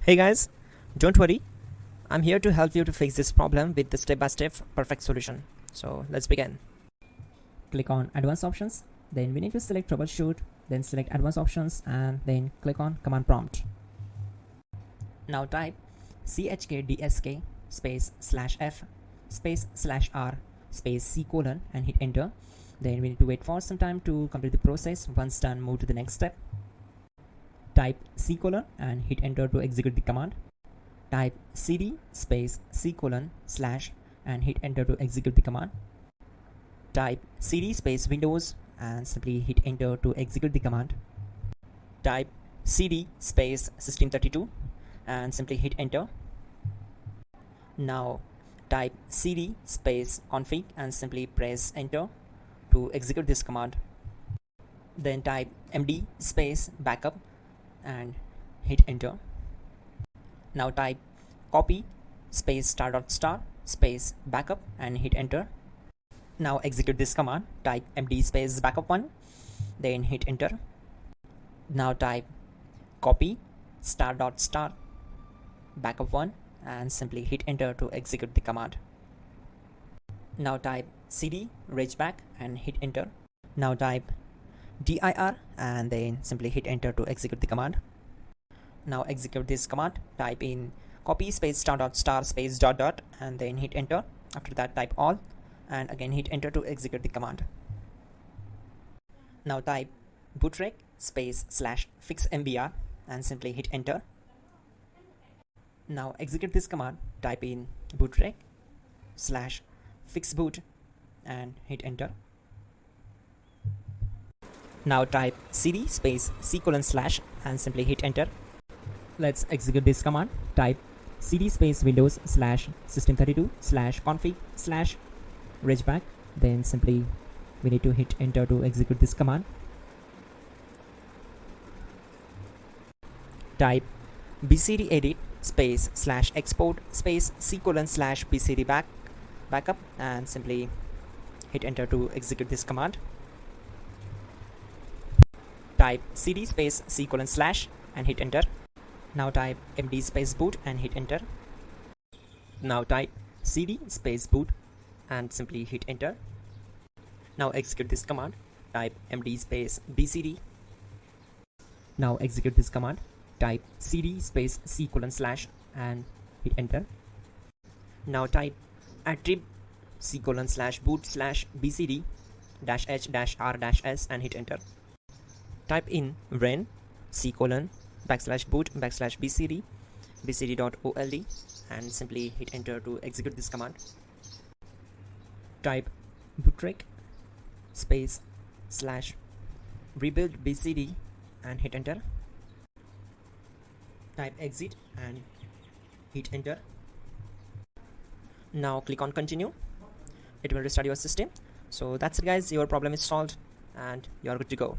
Hey guys, don't worry, I'm here to help you to fix this problem with the step-by-step perfect solution. So let's begin. Click on Advanced Options, then we need to select Troubleshoot, then select Advanced Options and then click on Command Prompt. Now type chkdsk space /f space /r space c colon and hit enter. Then we need to wait for some time to complete the process. Once done, move to the next step. Type c colon and hit enter to execute the command. Type cd space c colon / and hit enter to execute the command. Type cd space windows and simply hit enter to execute the command. Type cd space system32 and simply hit enter. Now type cd space config and simply press enter to execute this command. Then type md space backup and hit enter. Now type copy space star space backup and hit enter. Now execute this command. Type md space backup1, then hit enter. Now type copy star backup1 and simply hit enter to execute the command. Now type cd regback and hit enter. Now type dir and then simply hit enter to execute the command. Now execute this command. Type in copy space star space dot and then hit enter. After that type all and again hit enter to execute the command. Now type bootrec space /fixmbr and simply hit enter. Now execute this command. Type in bootrec /fixboot and hit enter. Now type cd space c colon / and simply hit enter. Let's execute this command. Type cd space windows /system32 /config /regback. Then simply we need to hit enter to execute this command. Type bcd edit space /export space c colon /bcd backup and simply hit enter to execute this command. Type cd space c colon / and hit enter. Now type md space boot and hit enter. Now type cd space boot and simply hit enter. Now execute this command. Type md space bcd. Now execute this command. Type cd space c colon / and hit enter. Now type attrib c colon /boot /bcd -h -r -s and hit enter. Type in ren c colon /boot /bcd bcd.old and simply hit enter to execute this command. Type bootrec space /rebuild bcd and hit enter. Type exit and hit enter. Now click on continue. It will restart your system. So that's it guys, your problem is solved and you're good to go.